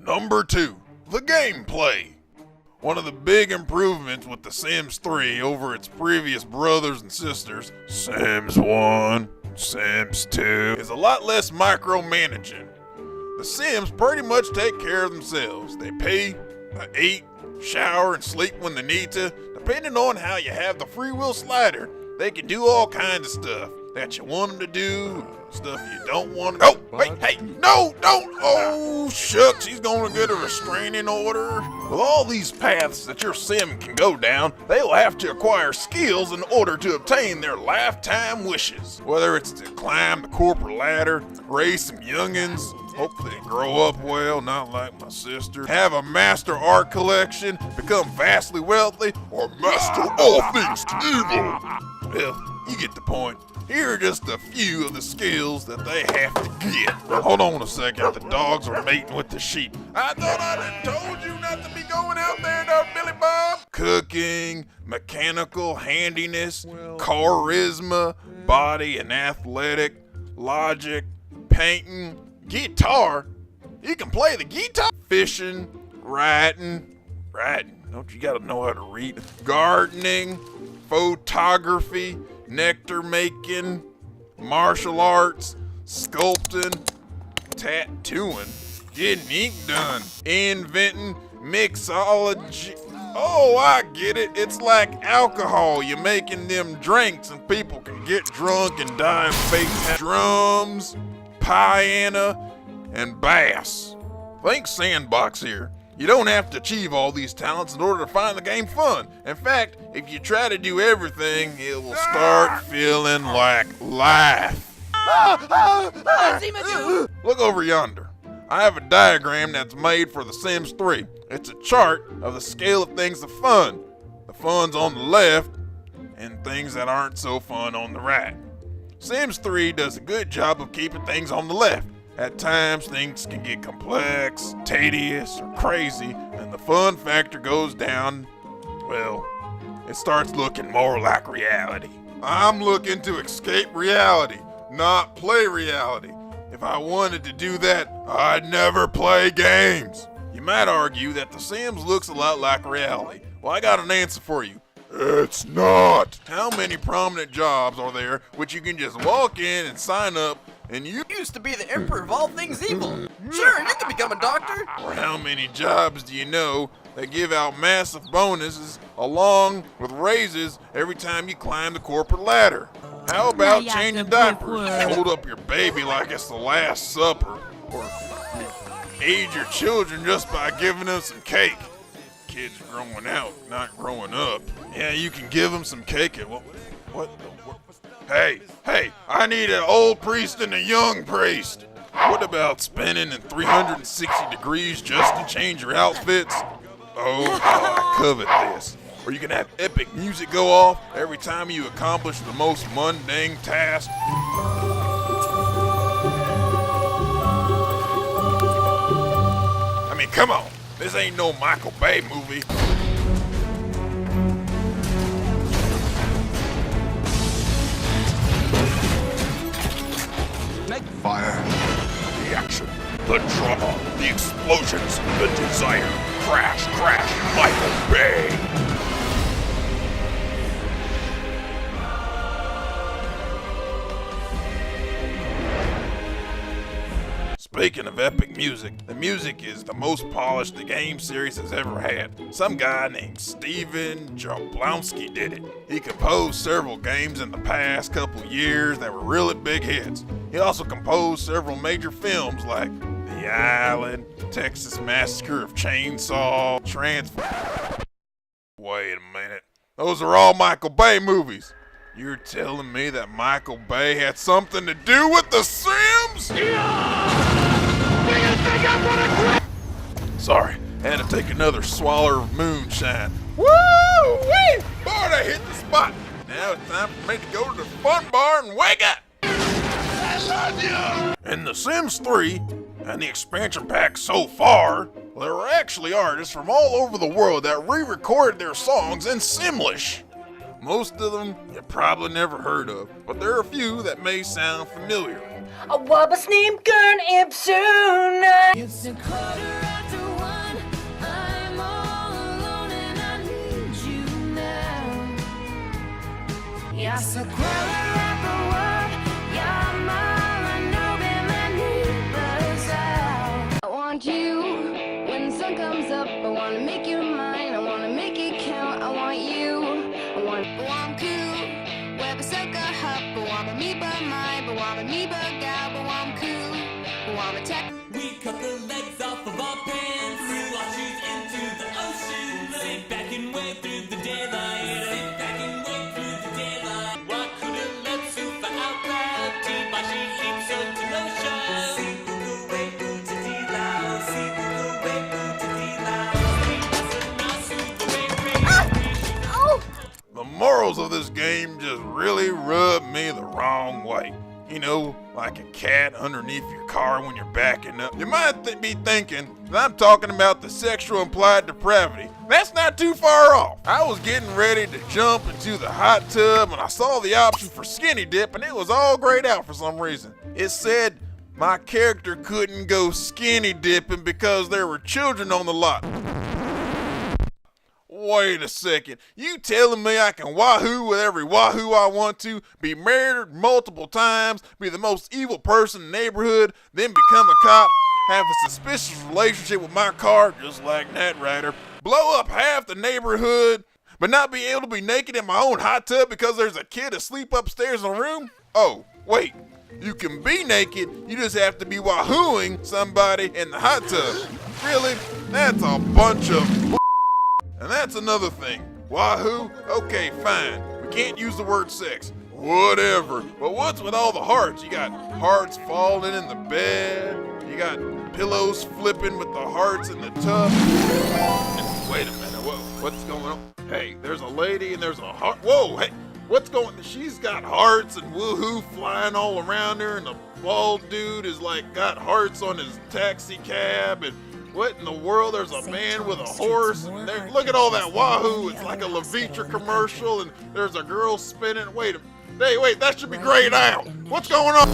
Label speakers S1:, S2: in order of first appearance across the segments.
S1: Number 2, the gameplay. One of the big improvements with The Sims 3 over its previous brothers and sisters, Sims 1, Sims 2, is a lot less micromanaging. The Sims pretty much take care of themselves. They pee, eat, shower, and sleep when they need to. Depending on how you have the free will slider, they can do all kinds of stuff that you want them to do, stuff you don't want to. Oh, wait, hey, no, don't. Oh, shucks, he's gonna get a restraining order. With all these paths that your sim can go down, they'll have to acquire skills in order to obtain their lifetime wishes. Whether it's to climb the corporate ladder, raise some youngins, hopefully they grow up well, not like my sister, have a master art collection, become vastly wealthy, or master all things evil. Well, you get the point. Here are just a few of the skills that they have to get. Hold on a second, the dogs are mating with the sheep. I thought I done told you not to be going out there, though, Billy Bob. Cooking, mechanical handiness, charisma, body and athletic, logic, painting, guitar. You can play the guitar. Fishing, writing, don't you gotta know how to read? Gardening, photography, nectar making, martial arts, sculpting, tattooing, getting ink done, inventing, mixology. Oh, I get it. It's like alcohol. You're making them drinks and people can get drunk and die of fake drums, piano, and bass. Think Sandbox here. You don't have to achieve all these talents in order to find the game fun. In fact, if you try to do everything, it will start feeling like life. Look over yonder. I have a diagram that's made for The Sims 3. It's a chart of the scale of things of fun. The fun's on the left, and things that aren't so fun on the right. Sims 3 does a good job of keeping things on the left. At times, things can get complex, tedious, or crazy, and the fun factor goes down, well, it starts looking more like reality. I'm looking to escape reality, not play reality. If I wanted to do that, I'd never play games. You might argue that The Sims looks a lot like reality. Well, I got an answer for you. It's not. How many prominent jobs are there which you can just walk in and sign up and you
S2: used to be the emperor of all things evil? Sure, you can become a doctor.
S1: Or how many jobs do you know that give out massive bonuses along with raises every time you climb the corporate ladder? How about changing diapers? Hold up your baby like it's the Last Supper. Or aid your children just by giving them some cake. Kids growing out, not growing up. Yeah, you can give them some cake and what? Hey, I need an old priest and a young priest. What about spinning in 360 degrees just to change your outfits? Oh, I covet this. Or you can have epic music go off every time you accomplish the most mundane task. I mean, come on. This ain't no Michael Bay movie. Fire. The action. The drama. The explosions. The desire. Crash, Michael Bay. Speaking of epic music, the music is the most polished the game series has ever had. Some guy named Steven Jablonski did it. He composed several games in the past couple years that were really big hits. He also composed several major films like The Island, Texas Massacre of Chainsaw, Wait a minute. Those are all Michael Bay movies. You're telling me that Michael Bay had something to do with The Sims? Sorry, had to take another swallow of moonshine. Woo-wee! Boy, I hit the spot. Now it's time for me to go to the fun bar and wake up. I love you! In The Sims 3, and the expansion pack so far, there are actually artists from all over the world that re-recorded their songs in Simlish. Most of them you probably never heard of, but there are a few that may sound familiar.
S3: A wabba sneem gurn ibsuna.
S4: It's a quarter after
S3: I want you when the sun comes up. I wanna make you mine. I wanna make it count. I want you. I want cool. Web sucker hop. I want me but mine. But want me but gal. But want cool. But want tech.
S4: We cut the legs off of our pants, threw our shoes into the ocean, sit back and wait through the daylight, sit back and wait through the daylight. What could have led super out proud, tea by she keeps so to no show. See who wait who to D-Loud, see who wait who to D-Loud.
S1: The morals of this game just really rub me the wrong way. You know, like a cat underneath your car when you're backing up. You might be thinking that I'm talking about the sexual implied depravity. That's not too far off. I was getting ready to jump into the hot tub and I saw the option for skinny dip and it was all grayed out for some reason. It said my character couldn't go skinny dipping because there were children on the lot. Wait a second, you telling me I can wahoo with every wahoo I want to, be murdered multiple times, be the most evil person in the neighborhood, then become a cop, have a suspicious relationship with my car, just like Knight Rider, blow up half the neighborhood, but not be able to be naked in my own hot tub because there's a kid asleep upstairs in the room? Oh, wait, you can be naked, you just have to be wahooing somebody in the hot tub. Really? That's a bunch of And that's another thing. Wahoo? Okay, fine. We can't use the word sex. Whatever. But what's with all the hearts? You got hearts falling in the bed. You got pillows flipping with the hearts in the tub. Wait a minute. What's going on? Hey, there's a lady and there's a heart. Whoa, hey. What's going on? She's got hearts and woohoo flying all around her. And the bald dude is like got hearts on his taxi cab. And what in the world? There's a man with a horse. Look at all that wahoo. It's like a Levitra commercial, and there's a girl spinning. Wait, that should be grayed out. What's going on?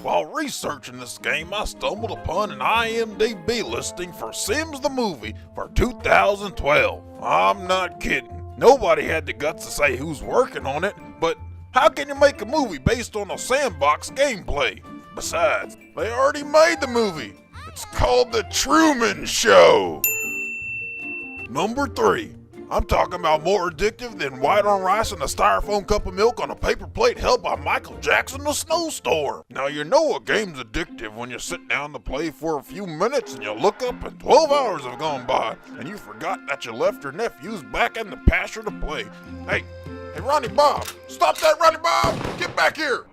S1: While researching this game, I stumbled upon an IMDb listing for Sims the movie for 2012. I'm not kidding. Nobody had the guts to say who's working on it, but how can you make a movie based on a sandbox gameplay? Besides, they already made the movie. It's called The Truman Show. Number 3. I'm talking about more addictive than white on rice and a styrofoam cup of milk on a paper plate held by Michael Jackson the Snowstorm. Now you know a game's addictive when you sit down to play for a few minutes and you look up and 12 hours have gone by and you forgot that you left your nephews back in the pasture to play. Hey, Ronnie Bob, stop that, Ronnie Bob! Get back here!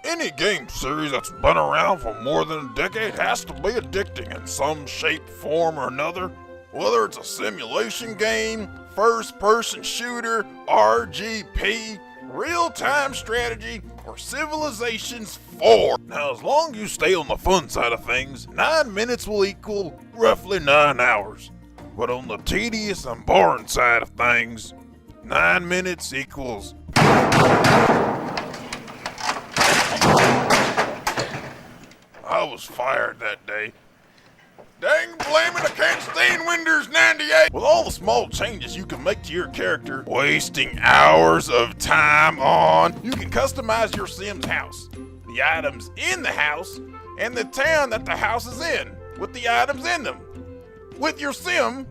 S1: Any game series that's been around for more than a decade has to be addicting in some shape, form, or another. Whether it's a simulation game, first-person shooter, RGP, real-time strategy, or Civilizations 4. Now, as long as you stay on the fun side of things, 9 minutes will equal roughly 9 hours. But on the tedious and boring side of things, 9 minutes equals... I was fired that day. Dang blaming, I can't stand Windows 98! With all the small changes you can make to your character, wasting hours of time on, you can customize your Sim's house, the items in the house, and the town that the house is in, with the items in them. With your Sim,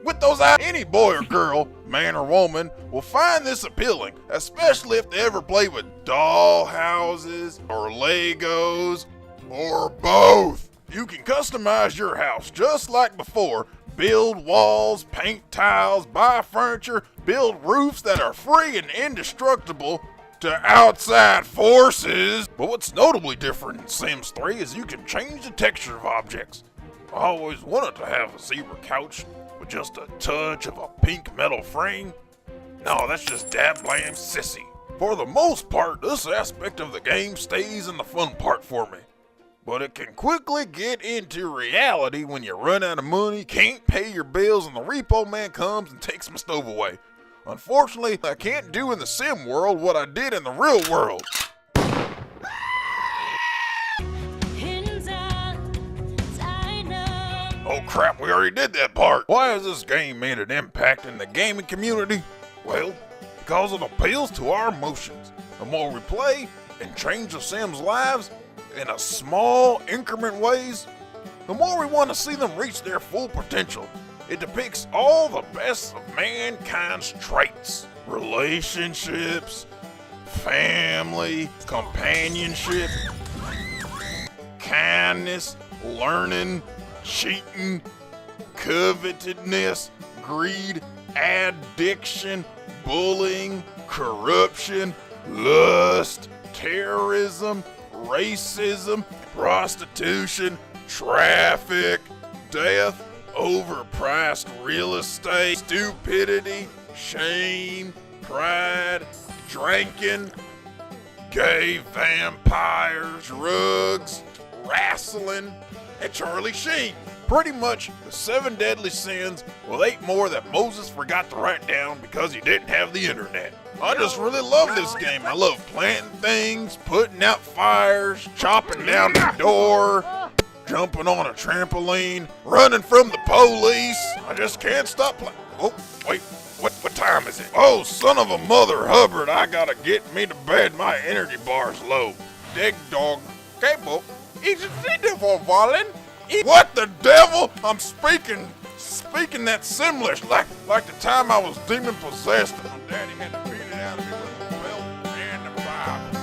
S1: with those items, any boy or girl, man or woman, will find this appealing, especially if they ever play with doll houses, or Legos, or both. You can customize your house just like before. Build walls, paint tiles, buy furniture, build roofs that are free and indestructible to outside forces. But what's notably different in Sims 3 is you can change the texture of objects. I always wanted to have a zebra couch with just a touch of a pink metal frame. No, that's just dab blam sissy. For the most part, this aspect of the game stays in the fun part for me. But it can quickly get into reality when you run out of money, can't pay your bills, and the repo man comes and takes my stove away. Unfortunately, I can't do in the sim world what I did in the real world. Oh crap, we already did that part. Why has this game made an impact in the gaming community? Well, because it appeals to our emotions. The more we play and change the Sims' lives in a small increment ways, the more we want to see them reach their full potential. It depicts all the best of mankind's traits: relationships, family, companionship, kindness, learning, cheating, covetousness, greed, addiction, bullying, corruption, lust, terrorism, racism, prostitution, traffic, death, overpriced real estate, stupidity, shame, pride, drinking, gay vampires, drugs, wrestling, and Charlie Sheen. Pretty much the 7 deadly sins with 8 more that Moses forgot to write down because he didn't have the internet. I just really love this game. I love planting things, putting out fires, chopping down the door, jumping on a trampoline, running from the police. I just can't stop playing. Oh, wait, what time is it? Oh, son of a mother Hubbard, I gotta get me to bed. My energy bar's low. Dig dog. Cable. Is it for Valin? What the devil? I'm speaking that Simlish, like the time I was demon possessed and my daddy had to beat it out of me with a belt and the Bible.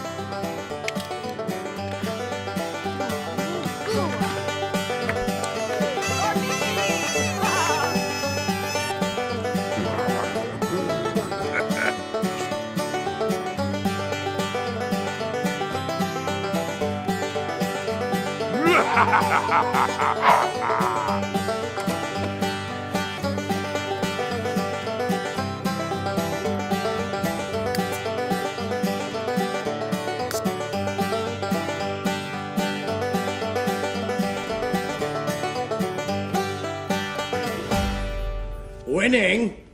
S5: Winning?